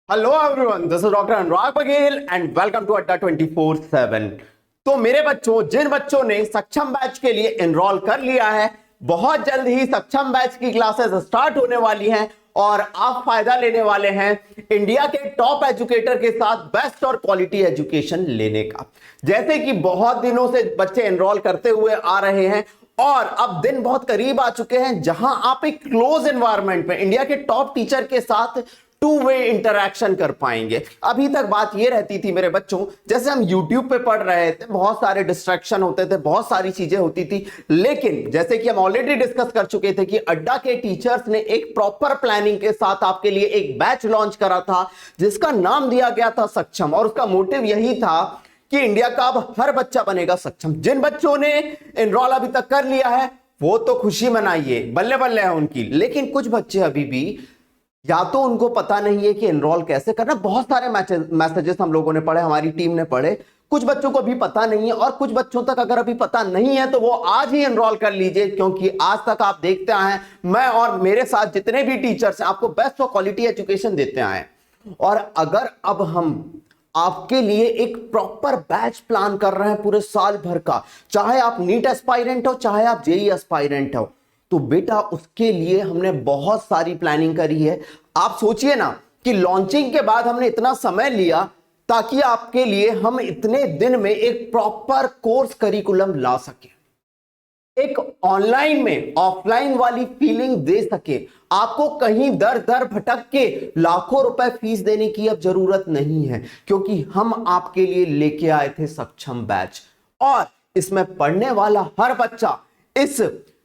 Hello everyone, this is doctor Anurag Baghel and welcome to Adda 24/7। तो मेरे बच्चों, जिन बच्चों ने सक्षम बैच के लिए एनरोल कर लिया है, बहुत जल्द ही सक्षम बैच की क्लासेस स्टार्ट होने वाली हैं और आप फायदा लेने वाले हैं इंडिया के टॉप एजुकेटर के साथ बेस्ट और क्वालिटी एजुकेशन लेने का। जैसे कि बहुत दिनों से बच्चे एनरोल करते हुए आ रहे हैं और अब दिन बहुत करीब आ चुके हैं जहां आप एक क्लोज एनवायरनमेंट में इंडिया के टॉप टीचर के साथ टू वे इंटरैक्शन कर पाएंगे। अभी तक बात ये रहती थी मेरे बच्चों, जैसे हम YouTube पे पढ़ रहे थे, बहुत सारे डिस्ट्रैक्शन होते थे, बहुत सारी चीजें होती थी, लेकिन जैसे कि हम ऑलरेडी डिस्कस कर चुके थे कि अड्डा के टीचर्स ने एक प्रॉपर प्लानिंग के साथ आपके लिए एक बैच लॉन्च करा था जिसका नाम दिया गया था सक्षम। और उसका मोटिव यही था कि इंडिया का अब हर बच्चा बनेगा सक्षम। जिन बच्चों ने एनरोल अभी तक कर लिया है वो तो खुशी मनाइए, बल्ले बल्ले है उनकी, लेकिन कुछ बच्चे अभी भी या तो उनको पता नहीं है कि एनरोल कैसे करना। बहुत सारे मैसेजेस हम लोगों ने पढ़े, हमारी टीम ने पढ़े, कुछ बच्चों को भी पता नहीं है और कुछ बच्चों तक अगर अभी पता नहीं है तो वो आज ही एनरोल कर लीजिए, क्योंकि आज तक आप देखते आए हैं, मैं और मेरे साथ जितने भी टीचर्स हैं आपको बेस्ट और क्वालिटी एजुकेशन देते आए हैं। और अगर अब हम आपके लिए एक प्रॉपर बैच प्लान कर रहे हैं पूरे साल भर का, चाहे आप नीट एस्पायरेंट हो चाहे आप जेई एस्पायरेंट हो, तो बेटा उसके लिए हमने बहुत सारी प्लानिंग करी है। आप सोचिए ना कि लॉन्चिंग के बाद हमने इतना समय लिया ताकि आपके लिए हम इतने दिन में एक प्रॉपर कोर्स करिकुलम ला सके, एक ऑनलाइन में ऑफलाइन वाली फीलिंग दे सके। आपको कहीं दर दर भटक के लाखों रुपए फीस देने की अब जरूरत नहीं है, क्योंकि हम आपके लिए लेके आए थे सक्षम बैच और इसमें पढ़ने वाला हर बच्चा इस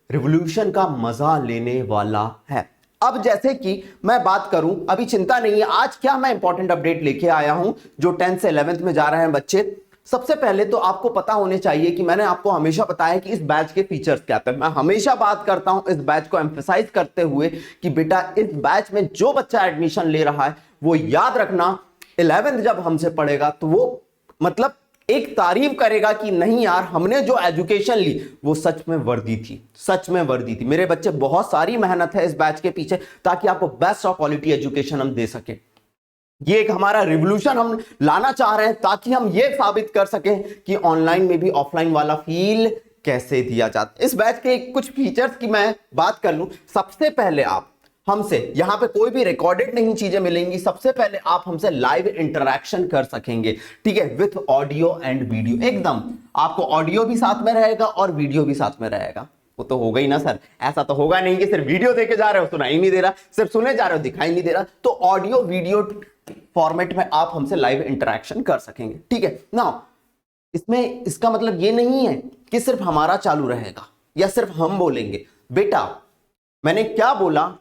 रिवॉल्यूशन का मजा लेने वाला है। अब जैसे कि मैं बात करूं, अभी चिंता नहीं है, आज क्या मैं इंपॉर्टेंट अपडेट लेके आया हूं जो 10th से 11th में जा रहे हैं बच्चे। सबसे पहले तो आपको पता होने चाहिए कि मैंने आपको हमेशा बताया कि इस बैच के फीचर्स क्या थे। मैं हमेशा बात करता हूं इस बैच को एम्फसाइज करते हुए कि बेटा इस बैच में जो बच्चा एडमिशन ले रहा है वो याद रखना 11th जब हमसे पढ़ेगा तो वो मतलब एक तारीफ करेगा कि नहीं यार, हमने जो एजुकेशन ली वो सच में वर्दी थी, सच में वर्दी थी। मेरे बच्चे, बहुत सारी मेहनत है इस बैच के पीछे ताकि आपको बेस्ट ऑफ क्वालिटी एजुकेशन हम दे सके। ये एक हमारा रिवॉल्यूशन हम लाना चाह रहे हैं ताकि हम ये साबित कर सकें कि ऑनलाइन में भी ऑफलाइन वाला फील कैसे दिया जाता है। इस बैच के कुछ फीचर्स की मैं बात कर लूं। सबसे पहले आप हमसे यहां पे कोई भी रिकॉर्डेड नहीं चीजें मिलेंगी। सबसे पहले आप हमसे लाइव इंटरैक्शन कर सकेंगे, ठीक है, विथ ऑडियो एंड वीडियो। एकदम आपको ऑडियो भी साथ में रहेगा और वीडियो भी साथ में रहेगा। वो तो होगा ही ना सर, ऐसा तो होगा नहीं कि सिर्फ वीडियो देखे जा रहे हो सुनाई नहीं दे रहा, सिर्फ सुने जा रहे हो दिखाई नहीं दे रहा। तो ऑडियो वीडियो फॉर्मेट में आप हमसे लाइव इंटरैक्शन कर सकेंगे, ठीक है ना। इसमें इसका मतलब ये नहीं है कि सिर्फ हमारा चालू रहेगा या सिर्फ हम बोलेंगे। बेटा मैंने क्या बोला,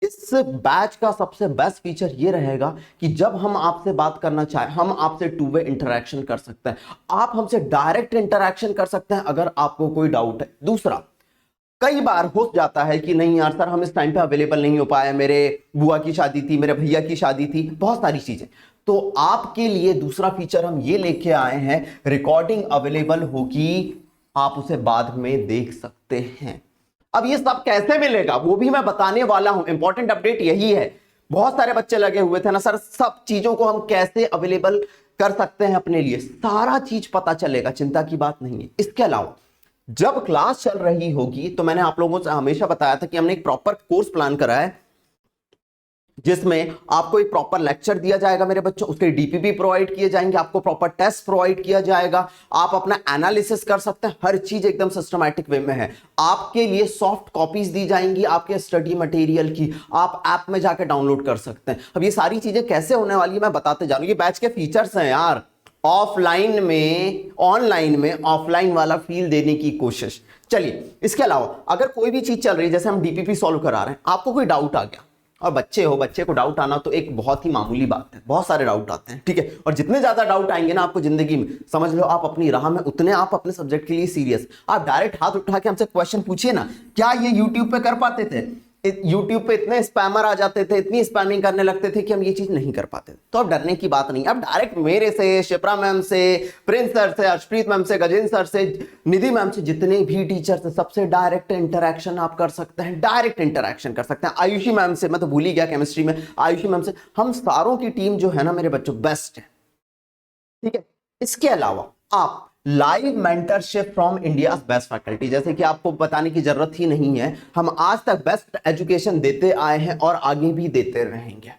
इस बैच का सबसे बेस्ट फीचर ये रहेगा कि जब हम आपसे बात करना चाहें हम आपसे टू वे इंटरैक्शन कर सकते हैं, आप हमसे डायरेक्ट इंटरैक्शन कर सकते हैं अगर आपको कोई डाउट है। दूसरा, कई बार हो जाता है कि नहीं यार सर हम इस टाइम पे अवेलेबल नहीं हो पाए, मेरे बुआ की शादी थी, मेरे भैया की शादी थी, बहुत सारी चीजें। तो आपके लिए दूसरा फीचर हम ये लेके आए हैं, रिकॉर्डिंग अवेलेबल होगी, आप उसे बाद में देख सकते हैं। अब ये सब कैसे मिलेगा वो भी मैं बताने वाला हूं। इंपॉर्टेंट अपडेट यही है, बहुत सारे बच्चे लगे हुए थे ना सर, सब चीजों को हम कैसे अवेलेबल कर सकते हैं अपने लिए, सारा चीज पता चलेगा, चिंता की बात नहीं है। इसके अलावा जब क्लास चल रही होगी तो मैंने आप लोगों से हमेशा बताया था कि हमने एक प्रॉपर कोर्स प्लान करा है जिसमें आपको एक प्रॉपर लेक्चर दिया जाएगा मेरे बच्चों, उसके डीपीपी प्रोवाइड किए जाएंगे, आपको प्रॉपर टेस्ट प्रोवाइड किया जाएगा, आप अपना एनालिसिस कर सकते हैं, हर चीज एकदम सिस्टमैटिक वे में है। आपके लिए सॉफ्ट कॉपीज दी जाएंगी आपके स्टडी मटेरियल की, आप ऐप में जाकर डाउनलोड कर सकते हैं। अब ये सारी चीजें कैसे होने वाली है मैं बताते जा रहा हूं। ये बैच के फीचर्स हैं यार, ऑफलाइन में ऑनलाइन में ऑफलाइन वाला फील देने की कोशिश। चलिए, इसके अलावा अगर कोई भी चीज चल रही है, जैसे हम डीपीपी सॉल्व करा रहे हैं, आपको कोई डाउट आ गया, और बच्चे हो, बच्चे को डाउट आना तो एक बहुत ही मामूली बात है, बहुत सारे डाउट आते हैं, ठीक है, और जितने ज्यादा डाउट आएंगे ना आपको जिंदगी में, समझ लो आप अपनी राह में उतने आप अपने सब्जेक्ट के लिए सीरियस। आप डायरेक्ट हाथ उठा के हमसे क्वेश्चन पूछिए ना, क्या ये यूट्यूब पे कर पाते थे? यूट्यूब पे इतने स्पैमर आ जाते थे, इतनी स्पैमिंग करने लगते थे कि हम ये चीज नहीं कर पाते। तो अब डरने की बात नहीं, अब डायरेक्ट मेरे से, शिप्रा मैम से, प्रिंस सर से, अर्शप्रीत मैम से, गजेंद्र सर से, निधि मैम से, जितने भी टीचर से सबसे डायरेक्ट इंटरेक्शन आप कर सकते हैं, डायरेक्ट इंटरेक्शन कर सकते हैं। आयुषी मैम से, मैं तो भूल ही गया केमिस्ट्री में, आयुषी मैम से, हम सारों की टीम जो है ना मेरे बच्चों बेस्ट है, ठीक है। इसके अलावा आप live mentorship from India best faculty, जैसे कि आपको बताने की जरूरत ही नहीं है, हम आज तक बेस्ट एजुकेशन देते आए हैं और आगे भी देते रहेंगे,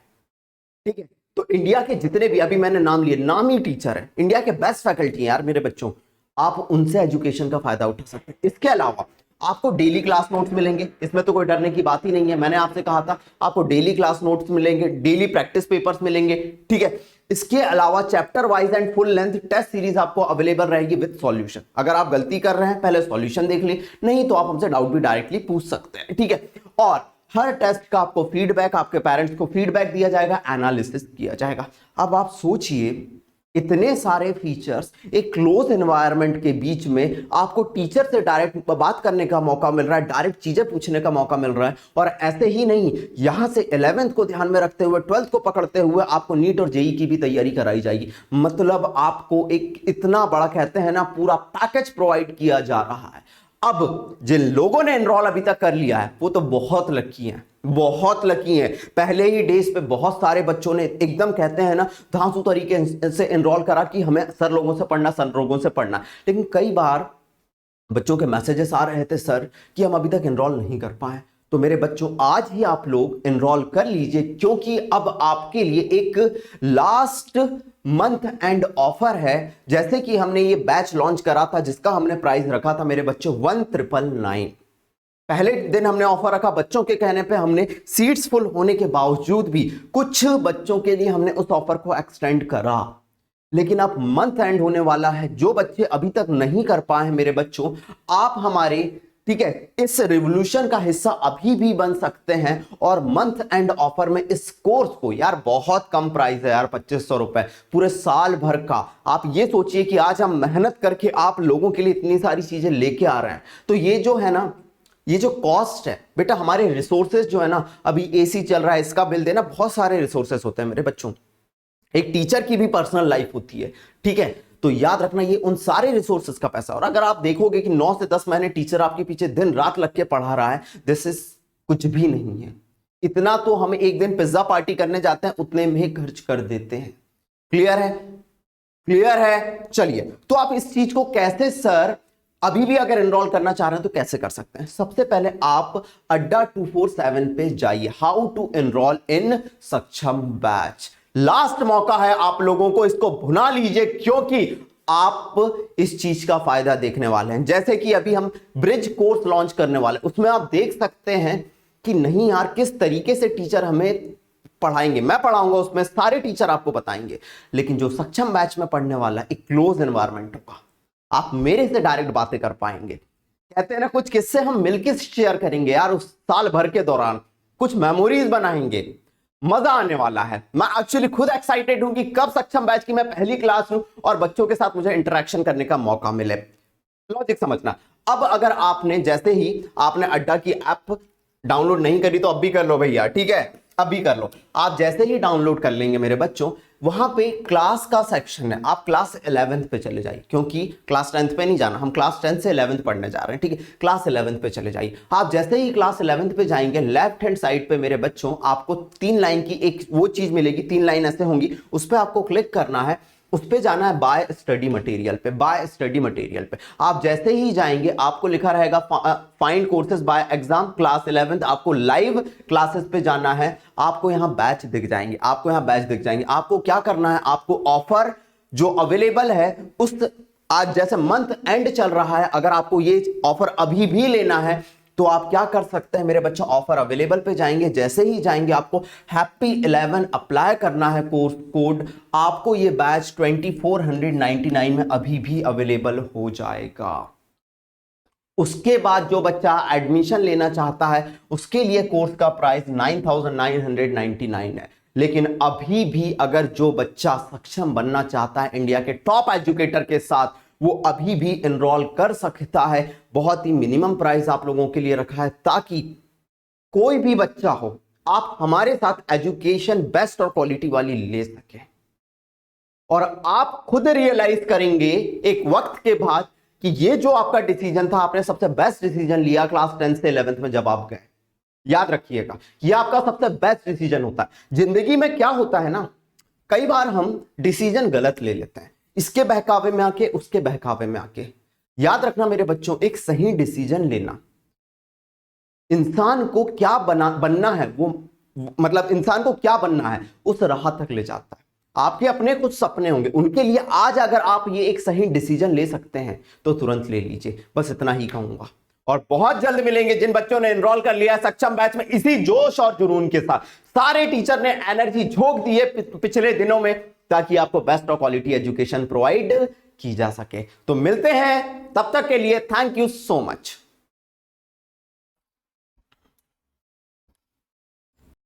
ठीक है। तो इंडिया के जितने भी अभी मैंने नाम लिए, नामी टीचर है, इंडिया के बेस्ट फैकल्टी हैं यार मेरे बच्चों, आप उनसे एजुकेशन का फायदा उठा सकते हैं। इसके अलावा आपको डेली क्लास नोट्स मिलेंगे, इसमें तो कोई डरने की बात ही नहीं है। मैंने आपसे कहा था आपको डेली क्लास नोट्स मिलेंगे, डेली प्रैक्टिस पेपर्स मिलेंगे, ठीक है। इसके अलावा chapter wise and full length test series आपको अवेलेबल रहेगी विद सॉल्यूशन। अगर आप गलती कर रहे हैं पहले सॉल्यूशन देख ली, नहीं तो आप हमसे डाउट भी डायरेक्टली पूछ सकते हैं, ठीक है। और हर टेस्ट का आपको फीडबैक, आपके पेरेंट्स को फीडबैक दिया जाएगा, एनालिसिस किया जाएगा। अब आप सोचिए इतने सारे फीचर्स एक क्लोज एनवायरनमेंट के बीच में आपको टीचर से डायरेक्ट बात करने का मौका मिल रहा है, डायरेक्ट चीजें पूछने का मौका मिल रहा है। और ऐसे ही नहीं, यहां से 11th को ध्यान में रखते हुए 12th को पकड़ते हुए आपको नीट और जेई की भी तैयारी कराई जाएगी। मतलब आपको एक इतना बड़ा कहते हैं ना पूरा पैकेज प्रोवाइड किया जा रहा है। अब जिन लोगों ने एनरोल अभी तक कर लिया है वो तो बहुत लकी हैं, बहुत लकी हैं। पहले ही डेज पे बहुत सारे बच्चों ने एकदम कहते हैं ना धांसू तरीके से एनरोल करा कि हमें सर लोगों से पढ़ना, सर लोगों से पढ़ना। लेकिन कई बार बच्चों के मैसेजेस आ रहे थे सर कि हम अभी तक एनरोल नहीं कर पाए। तो मेरे बच्चों आज ही आप लोग एनरोल कर लीजिए, क्योंकि अब आपके लिए एक लास्ट मंथ एंड ऑफर है। जैसे कि हमने ये बैच लॉन्च करा था जिसका हमने प्राइस रखा था मेरे बच्चों 1999। पहले दिन हमने ऑफर रखा, बच्चों के कहने पे हमने सीट्स फुल होने के बावजूद भी कुछ बच्चों के लिए हमने उस ऑफर को एक्सटेंड करा। लेकिन अब मंथ एंड होने वाला है, जो बच्चे अभी तक नहीं कर पाए हैं मेरे बच्चों, आप हमारे ठीक है इस रिवॉल्यूशन का हिस्सा अभी भी बन सकते हैं। और मंथ एंड ऑफर में इस कोर्स को, यार बहुत कम प्राइस है यार, 2500 रुपए पूरे साल भर का। आप ये सोचिए कि आज हम मेहनत करके आप लोगों के लिए इतनी सारी चीजें लेके आ रहे हैं, तो ये जो है ना, ये जो कॉस्ट है बेटा, हमारे रिसोर्सेज जो है ना, अभी एसी चल रहा है इसका बिल देना, बहुत सारे रिसोर्सेज होते हैं मेरे बच्चों। एक टीचर की भी पर्सनल लाइफ होती है, ठीक है। तो याद रखना ये उन सारे रिसोर्सेज का पैसा। और अगर आप देखोगे कि 9 से 10 महीने टीचर आपके पीछे दिन रात लग के पढ़ा रहा है, दिस इज कुछ भी नहीं है। इतना तो हम एक दिन पिज्जा पार्टी करने जाते हैं उतने में ही खर्च कर देते हैं। क्लियर है? क्लियर है? चलिए, तो आप इस चीज को कैसे सर अभी भी अगर एनरोल करना चाह रहे हैं तो कैसे कर सकते हैं? सबसे पहले आप अड्डा 247 पे जाइए, हाउ टू एनरोल इन सक्षम बैच। लास्ट मौका है आप लोगों को, इसको भुना लीजिए, क्योंकि आप इस चीज का फायदा देखने वाले हैं। जैसे कि अभी हम ब्रिज कोर्स लॉन्च करने वाले, उसमें आप देख सकते हैं कि नहीं यार किस तरीके से टीचर हमें पढ़ाएंगे। मैं पढ़ाऊंगा, उसमें सारे टीचर आपको बताएंगे। लेकिन जो सक्षम बैच में पढ़ने वाला है, एक क्लोज एनवायरमेंट होगा, आप मेरे से डायरेक्ट बातें कर पाएंगे। कहते हैं ना कुछ किस्से हम मिलकर शेयर करेंगे यार, उस साल भर के दौरान कुछ मेमोरीज बनाएंगे, मजा आने वाला है। मैं एक्चुअली खुद एक्साइटेड हूं कि कब सक्षम बैच की मैं पहली क्लास लूं और बच्चों के साथ मुझे इंटरेक्शन करने का मौका मिले। लॉजिक समझना। अब अगर आपने जैसे ही आपने अड्डा की ऐप डाउनलोड नहीं करी तो अब भी कर लो भैया, ठीक है, अब भी कर लो। आप जैसे ही डाउनलोड कर लेंगे मेरे बच्चों, वहां पे क्लास का सेक्शन है, आप क्लास 11th पे चले जाइए, क्योंकि क्लास 10th पे नहीं जाना, हम क्लास 10 से 11th पढ़ने जा रहे हैं, ठीक है। क्लास 11th पे चले जाइए। आप जैसे ही क्लास 11th पे जाएंगे, लेफ्ट हैंड साइड पे मेरे बच्चों आपको 3 लाइन की एक वो चीज मिलेगी, 3 लाइन ऐसे होंगी, उस पर आपको क्लिक करना है, उस पे जाना है बाय स्टडी मटेरियल पे, बाय स्टडी मटेरियल पे। आप जैसे ही जाएंगे आपको लिखा रहेगा find courses by exam class 11th, आपको लाइव क्लासेस पे जाना है। आपको यहां बैच दिख जाएंगे, आपको यहां बैच दिख जाएंगे। आपको क्या करना है, आपको ऑफर जो अवेलेबल है उस, आज जैसे मंथ एंड चल रहा है, अगर आपको ये ऑफर अभी भी लेना है तो आप क्या कर सकते हैं मेरे बच्चों, ऑफर अवेलेबल पे जाएंगे। जैसे ही जाएंगे आपको हैप्पी 11 अप्लाई करना है कोर्स कोड, आपको ये बैच 2499 में अभी भी अवेलेबल हो जाएगा। उसके बाद जो बच्चा एडमिशन लेना चाहता है उसके लिए कोर्स का प्राइस 9999 है। लेकिन अभी भी अगर जो बच्चा सक्षम बनना चाहता है इंडिया के टॉप एजुकेटर के साथ, वो अभी भी एनरोल कर सकता है। बहुत ही मिनिमम प्राइस आप लोगों के लिए रखा है ताकि कोई भी बच्चा हो, आप हमारे साथ एजुकेशन बेस्ट और क्वालिटी वाली ले सके। और आप खुद रियलाइज करेंगे एक वक्त के बाद कि ये जो आपका डिसीजन था, आपने सबसे बेस्ट डिसीजन लिया क्लास 10 से 11th में जब आप गए। याद रखिएगा, ये आपका सबसे बेस्ट डिसीजन होता है। जिंदगी में क्या होता है ना, कई बार हम डिसीजन गलत ले लेते हैं, इसके बहकावे में आके, उसके बहकावे में आके। याद रखना मेरे बच्चों, एक सही डिसीजन लेना इंसान को क्या बनना है, वो मतलब इंसान को क्या बनना है उस राह तक ले जाता है। आपके अपने कुछ सपने होंगे, उनके लिए आज अगर आप ये एक सही डिसीजन ले सकते हैं तो तुरंत ले लीजिए, बस इतना ही कहूंगा। और बहुत जल्द मिलेंगे जिन बच्चों ने एनरोल कर लिया सक्षम बैच में, इसी जोश और जुनून के साथ। सारे टीचर ने एनर्जी झोंक दी है पिछले दिनों में, ताकि आपको बेस्ट और क्वालिटी एजुकेशन प्रोवाइड की जा सके। तो मिलते हैं, तब तक के लिए थैंक यू सो मच।